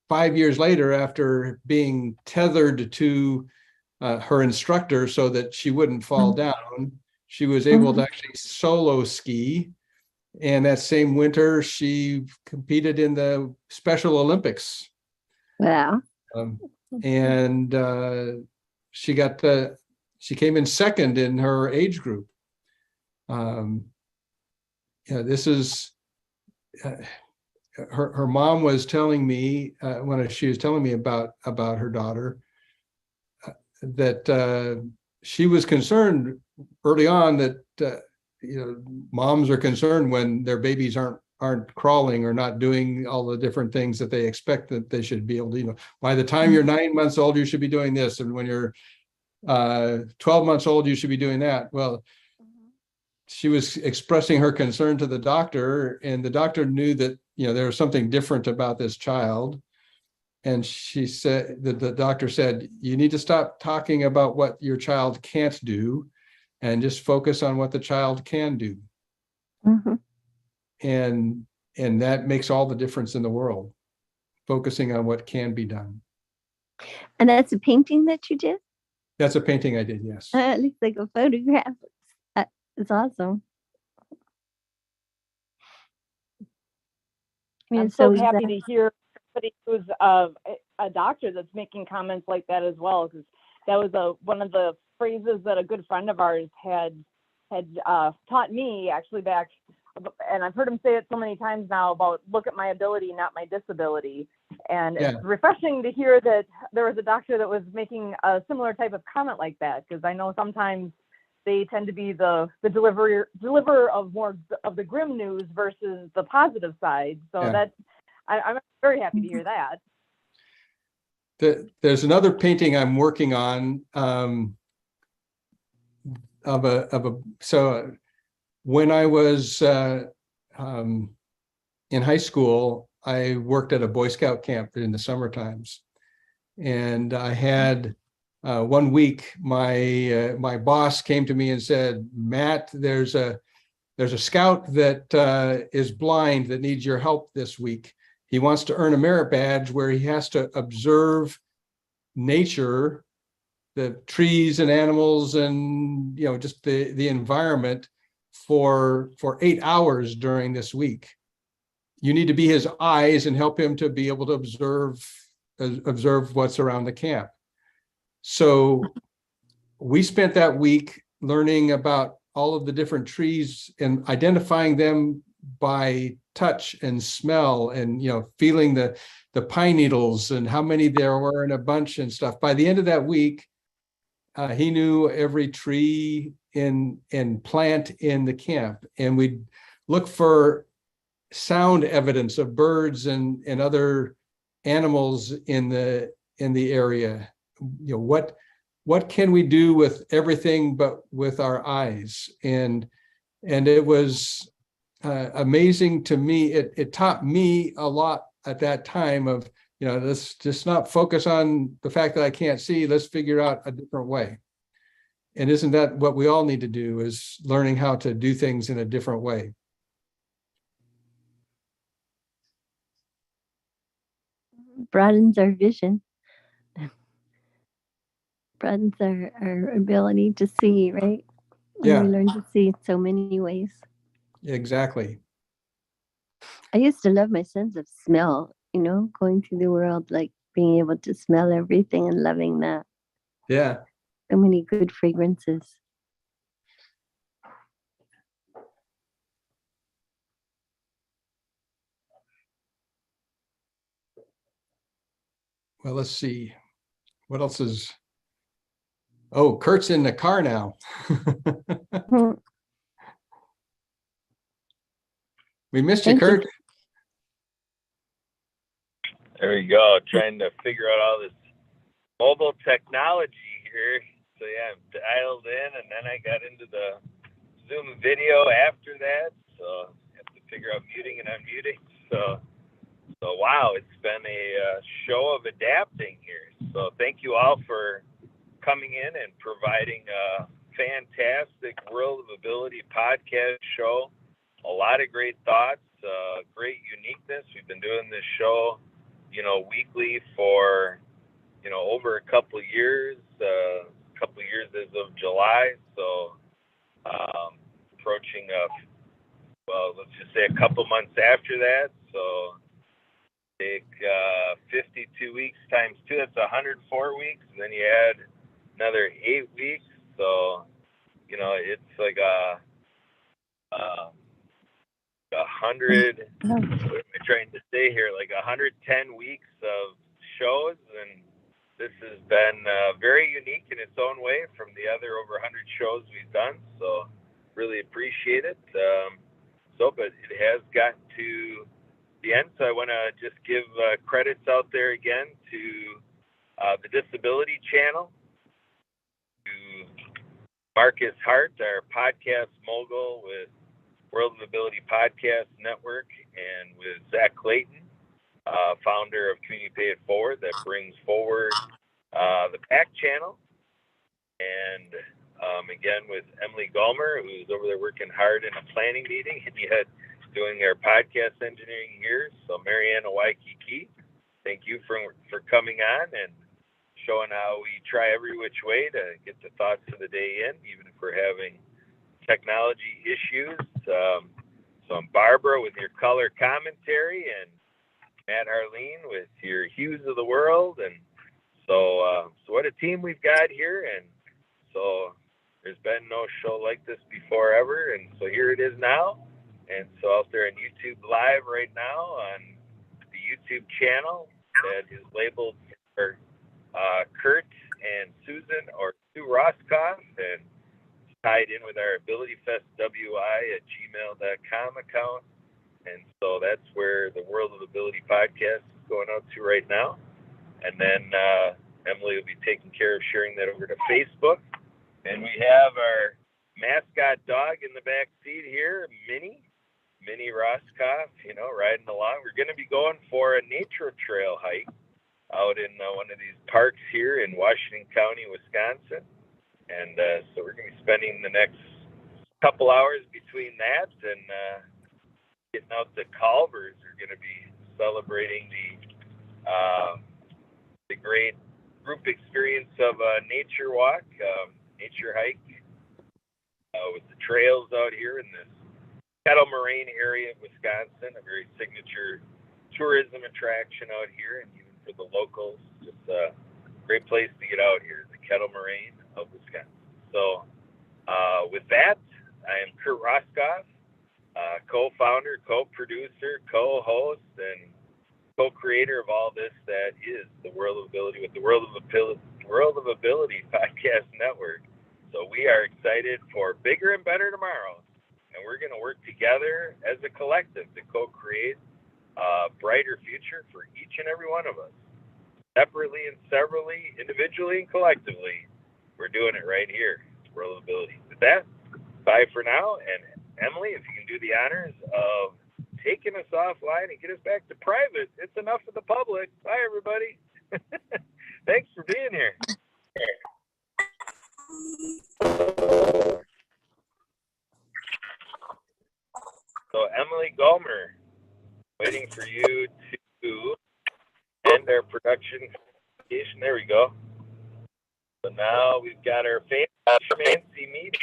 5 years later, after being tethered to her instructor so that she wouldn't fall down, she was able to actually solo ski. And that same winter, she competed in the Special Olympics. Wow. She came in second in her age group. This is her mom was telling me when she was telling me about her daughter, that she was concerned early on that moms are concerned when their babies aren't crawling or not doing all the different things that they expect that they should be able to. By the time you're 9 months old, you should be doing this, and when you're 12 months old, you should be doing that. Well, she was expressing her concern to the doctor, and the doctor knew that there was something different about this child. And she said that the doctor said, you need to stop talking about what your child can't do and just focus on what the child can do. And And that makes all the difference in the world, focusing on what can be done. And that's a painting that you did? That's a painting I did, yes. It looks like a photograph. It's awesome. I'm so happy to hear somebody who's a doctor that's making comments like that as well, because that was one of the phrases that a good friend of ours had taught me actually back, and I've heard him say it so many times now about look at my ability, not my disability. And Yeah. It's refreshing to hear that there was a doctor that was making a similar type of comment like that, because I know sometimes they tend to be the deliverer of more of the grim news versus the positive side. So Yeah. I'm very happy to hear that. There's another painting I'm working on so when I was in high school, I worked at a Boy Scout camp in the summer times, and I had 1 week my boss came to me and said, Matt, there's a scout that is blind that needs your help this week. He wants to earn a merit badge where he has to observe nature, the trees and animals and just the environment for 8 hours during this week. You need to be his eyes and help him to be able to observe what's around the camp. So we spent that week learning about all of the different trees and identifying them by touch and smell and feeling the pine needles and how many there were in a bunch and stuff. By the end of that week, he knew every tree and plant in the camp, and we'd look for sound evidence of birds and other animals in the area. What can we do with everything but with our eyes? And it was amazing to me. It taught me a lot at that time of, let's just not focus on the fact that I can't see. Let's figure out a different way. And isn't that what we all need to do, is learning how to do things in a different way? Broadens our vision. Broadens our ability to see, right? Yeah. We learn to see in so many ways. Exactly. I used to love my sense of smell, going through the world, like being able to smell everything and loving that. Yeah. So many good fragrances. Well, let's see. What else is... Oh, Kurt's in the car now. We missed you, Thank you. Kurt. There you go. Trying to figure out all this mobile technology here. So yeah, I'm dialed in, and then I got into the Zoom video after that. So I have to figure out muting and unmuting. So wow, it's been a show of adapting here. So thank you all for coming in and providing a fantastic World of Ability podcast show. A lot of great thoughts, great uniqueness. We've been doing this show, weekly for, over a couple of years, as of July. So approaching, let's just say a couple months after that. So take 52 weeks times 2, that's 104 weeks. And then you add another 8 weeks. So, it's like a 100, what am I trying to say here? Like 110 weeks of shows. And this has been very unique in its own way from the other over 100 shows we've done. So really appreciate it. But it has gotten to the end. So I want to just give credits out there again to the Disability Channel, to Marcus Hart, our podcast mogul with World of Ability Podcast Network, and with Zach Clayton, founder of Community Pay It Forward, that brings forward the PAC channel. And again, with Emily Gulmer, who's over there working hard in a planning meeting, and yet doing our podcast engineering here. So Mariana Waikiki, thank you for coming on and showing how we try every which way to get the thoughts of the day in, even if we're having technology issues. So I'm Barbara with your color commentary, and Matt Harleen with your hues of the world. And so what a team we've got here. And so there's been no show like this before ever. And so here it is now. And so out there on YouTube Live right now on the YouTube channel that is labeled for Kurt and Susan, or Sue Roscoff, and tied in with our AbilityFestWI@gmail.com account. And so that's where the World of Ability podcast is going out to right now. And then Emily will be taking care of sharing that over to Facebook. And we have our mascot dog in the back seat here, Minnie Roscoff, riding along. We're going to be going for a nature trail hike out in one of these parks here in Washington County, Wisconsin. And so we're going to be spending the next couple hours between that and getting out the Culvers. We're going to be celebrating the great group experience of a nature walk, nature hike with the trails out here in this Kettle Moraine area of Wisconsin, a very signature tourism attraction out here, and even for the locals, just a great place to get out here, the Kettle Moraine of Wisconsin. So with that, I am Kurt Roscoff, co-founder, co-producer, co-host, and co-creator of all this that is the World of Ability with the World of Ability Podcast Network. So we are excited for bigger and better tomorrow, and we're going to work together as a collective to co-create a brighter future for each and every one of us, separately and severally, individually and collectively. We're doing it right here, World of Ability. With that, bye for now, and Emily, if you can do the honors of taking us offline and get us back to private. It's enough for the public. Bye, everybody. Thanks for being here. So Emily Gomer, waiting for you to end our production. There we go. So now we've got our fancy meeting.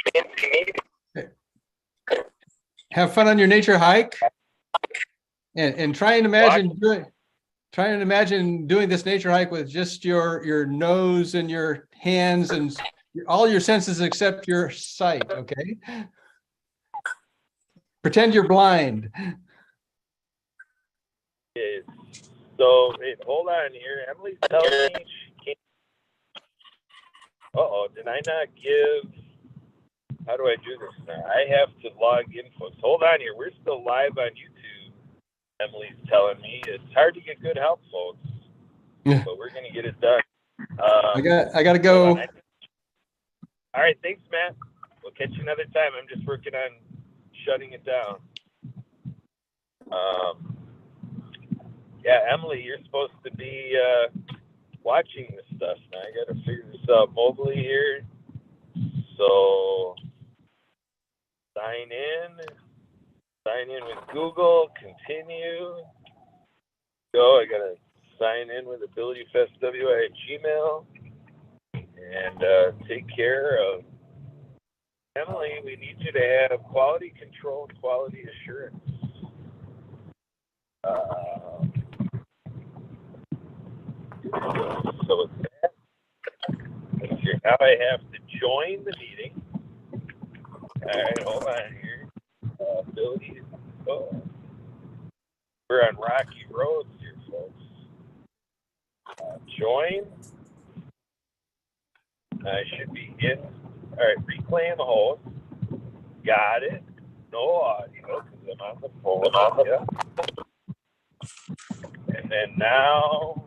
Have fun on your nature hike, and try and imagine doing this nature hike with just your nose and your hands and all your senses except your sight. Okay. Pretend you're blind. Okay. So wait, hold on here. Emily's telling me she can't. Uh-oh, did I not give? How do I do this now? I have to log in, folks. Hold on here. We're still live on YouTube. Emily's telling me it's hard to get good help, folks. Yeah. But we're gonna get it done. I got to go. All right, thanks, Matt. We'll catch you another time. I'm just working on shutting it down. Yeah, Emily, you're supposed to be watching this stuff now. I got to figure this out mobily here. So sign in with Google, continue. Go, I got to sign in with AbilityFestWI@gmail and take care of Emily. We need you to have quality control and quality assurance. So with that, now I have to join the meeting. All right, hold on here. Ability. Oh. We're on rocky roads here, folks. Join. I should be in. All right, reclaim host. Got it. No audio because I'm on the phone. Yeah. And then now